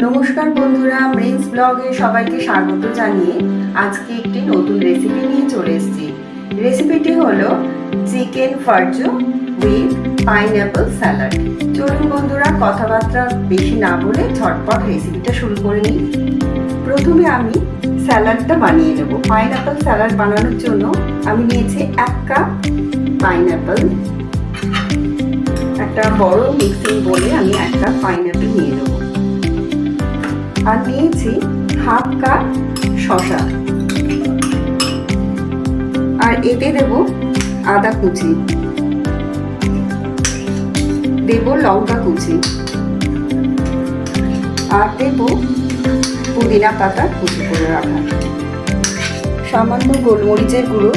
নমস্কার বন্ধুরা, মৃন্স ব্লগে সবাইকে স্বাগত জানিয়ে আজকে একটি নতুন রেসিপি নিয়ে চলে এসেছি। রেসিপিটি হলো চিকেন ফার্জো উইথ পাইনঅ্যাপল স্যালাড। চলুন বন্ধুরা, কথাবার্তা বেশি না বলে ঝটপট রেসিপিটা শুরু করে নিই। প্রথমে আমি স্যালাডটা বানিয়ে নেব। পাইনঅ্যাপল স্যালাড বানানোর জন্য আমি নিয়েছি 1 কাপ পাইনঅ্যাপল। একটা বড় মিক্সিং বলে আমি 1 কাপ পাইনঅ্যাপল নিয়ে নেব। আর নিয়েছি 1/2 কাপ শসা। আর এতে দেব আদা কুচি, দেব লঙ্কা কুচি, আর দেব পুদিনা পাতা কুচি করে রাখা, সামান্য গোলমরিচের গুঁড়ো,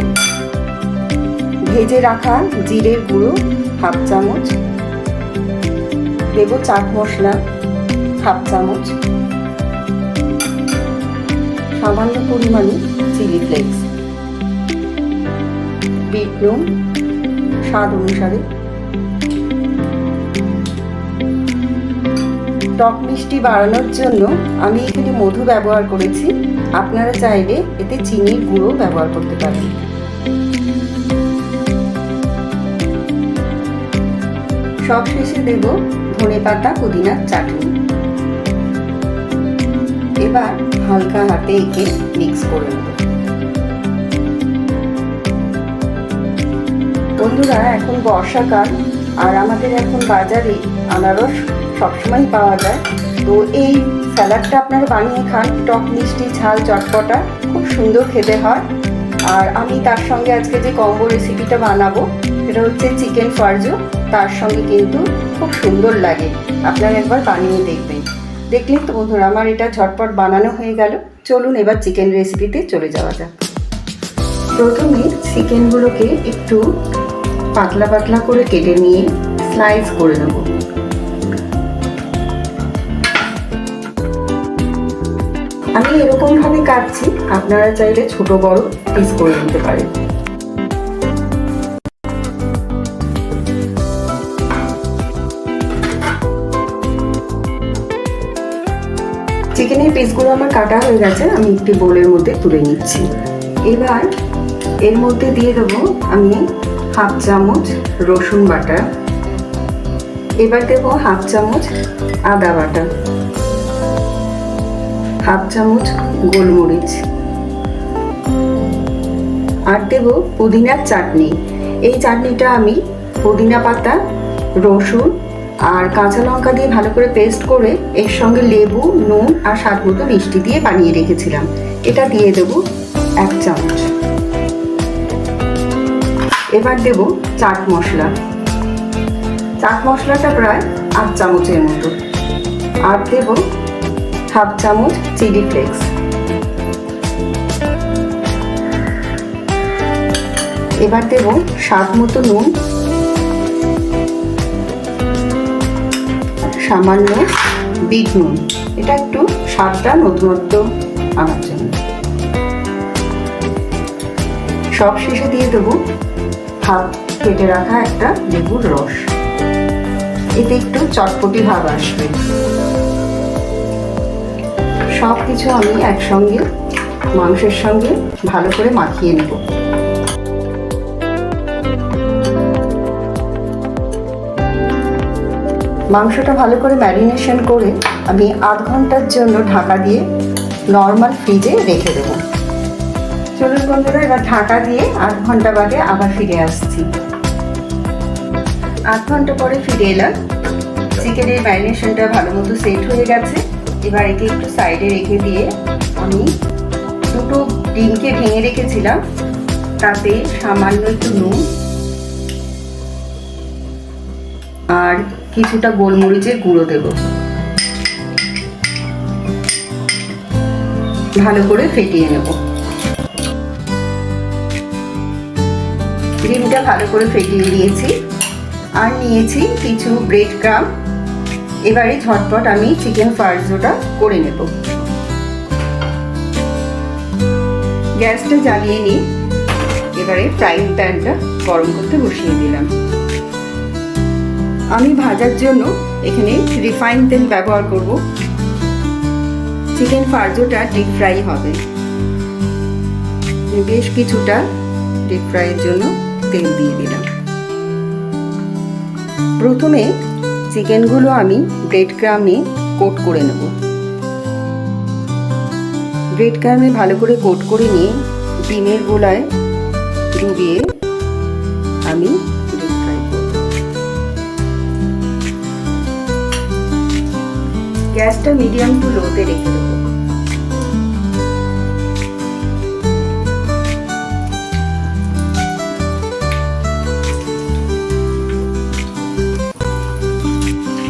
ভেজে রাখা জিরের গুঁড়ো 1/2 চামচ, দেব চাট মশলা 1/2 চামচ, সামান্য পরিমাণে চিলি ফ্লেক্স, বিট নুন স্বাদ অনুসারে। টক মিষ্টি বাড়ানোর জন্য আমি এখানে মধু ব্যবহার করেছি, আপনারা চাইলে এতে চিনির গুঁড়ো ব্যবহার করতে পারেন। সব শেষে দেব ধনেপাতা পুদিনার চাটনি। এবার হালকা হাতে একে মিক্স করে নেব। বন্ধুরা, এখন বর্ষাকাল আর আমাদের এখন বাজারে আনারস সবসময় পাওয়া যায়, তো এই স্যালাডটা আপনারা বানিয়ে খান। টক মিষ্টি ঝাল চটপটা, খুব সুন্দর খেতে হয়। আর আমি তার সঙ্গে আজকে যে কম্বো রেসিপিটা বানাবো সেটা হচ্ছে চিকেন ফার্জো, তার সঙ্গে কিন্তু খুব সুন্দর লাগে। আপনারা একবার বানিয়ে দেখবেন। দেখলেন তো বন্ধুরা, আমার এটা ঝটপট বানানো হয়ে গেল। চলুন এবার চিকেন রেসিপিতে চলে যাওয়া যাক। প্রথমে চিকেনগুলোকে একটু পাতলা পাতলা করে কেটে নিয়ে স্লাইস করে নেব। আমি এরকম ভাবে কাটছি, আপনারা চাইলে ছোট বড় পিস করে নিতে পারেন। চিকেনের পিসগুলো আমার কাটা হয়ে গেছে, আমি একটি বোলের মধ্যে তুলে নিচ্ছি। এবার এর মধ্যে দিয়ে দেবো আমি 1/2 চামচ রসুন বাটা, এবার দেবো 1/2 চামচ আদা বাটা, 1/2 চামচ গোলমরিচ, আর দেব পুদিনার চাটনি। এই চাটনিটা আমি পুদিনা পাতা, রসুন আর কাঁচা লঙ্কা দিয়ে ভালো করে পেস্ট করে এর সঙ্গে লেবু, নুন আর স্বাদ মতো মিষ্টি দিয়ে বানিয়ে রেখেছিলাম। এটা দিয়ে দেব 1 চামচ। এবার দেব চাট মশলা। চাট মশলাটা প্রায় 8 চামচের মতো, আর দেব 1/2 চামচ চিলি ফ্লেক্স। এবার দেব স্বাদ মতো নুন, সামান্য বিট নুন, এটা একটু স্বাদটা নতুনত্ব আনার জন্য। সব শেষে দিয়ে দেবো কেটে রাখা একটা লেবুর রস, এতে একটু চটপটি ভাব আসবে। সব কিছু আমি একসঙ্গে মাংসের সঙ্গে ভালো করে মাখিয়ে নেব। মাংসটা ভালো করে ম্যারিনেশন করে আমি 8 ঘন্টার জন্য ঢাকা দিয়ে নর্মাল ফ্রিজে রেখে দেবো। চলুন বন্ধুরা, এবার ঢাকা দিয়ে 8 ঘন্টা বাদে আবার ফিরে আসছি। 8 ঘন্টা পরে ফিরে এলাম। চিকেনের ম্যারিনেশনটা ভালো মতো সেট হয়ে গেছে। এবার একে একটু সাইডে রেখে দিয়ে আমি 2টো ডিমকে ভেঙে রেখেছিলাম, তাতে সামান্য একটু নুন আর কিছুটা গোলমরিচের গুঁড়ো দেব। ভালো করে ফেটিয়ে নেব। ডিমটা ভালো করে ফেটিয়ে দিয়েছি, আর নিয়েছি কিছু ব্রেড ক্রাম্ব। এবারে ঝটপট আমি চিকেন ফার্জোটা করে নেব। গ্যাসটা জ্বালিয়ে নিই। এবারে ফ্রাইং প্যানটা গরম করতে বসিয়ে দিলাম। আমি ভাজার জন্য এখানে রিফাইন তেল ব্যবহার করব। চিকেন ফার্জোটা ডিপ ফ্রাই হবে। বেশ কিছুটা ডিপ ফ্রাইয়ের জন্য তেল দিয়ে দিলাম। প্রথমে চিকেনগুলো আমি ব্রেড ক্রামে কোট করে নেব। ব্রেড ক্রামে ভালো করে কোট করে নিয়ে ডিমের গোলায় ডুবিয়ে আমি ডিপ ফ্রাই করব। গ্যাসটা মিডিয়াম টু লোতে রেখে দেবো।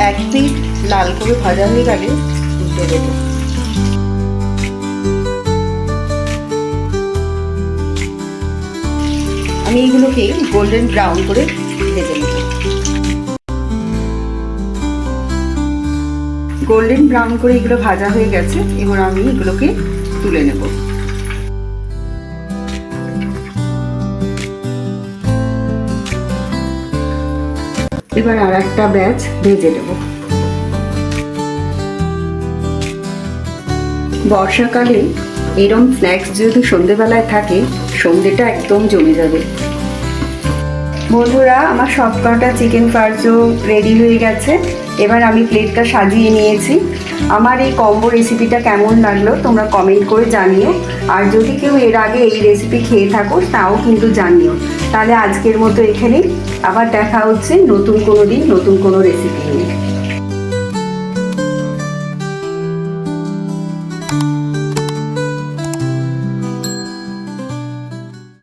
এক পিঠ লাল করে ভাজা হয়ে গেলে উল্টে দেব। আমি এগুলোকে গোল্ডেন ব্রাউন করে ভেজে নেব। গোল্ডেন ব্রাউন করে এগুলো ভাজা হয়ে গেছে, এবার আমি এগুলোকে তুলে নেব। এবার আর একটা ব্যাচ ভেজে নেব। বর্ষাকালে এরম স্ন্যাক্স যদি সন্ধেবেলায় থাকে, সন্ধেটা একদম জমে যাবে। বন্ধুরা, আমার সব কটা চিকেন ফার্জো রেডি হয়ে গেছে। এবার আমি প্লেটটা সাজিয়ে নিয়েছি। আমার এই কম্বো রেসিপিটা কেমন লাগলো তোমরা কমেন্ট করে জানিও। আর যদি কেউ এর আগে এই রেসিপি খেয়ে থাকো তাও কিন্তু জানিও। তাহলে আজকের মতো এখানেই, আবার দেখা হচ্ছে নতুন কোনো দিন নতুন কোনো রেসিপি নিয়ে।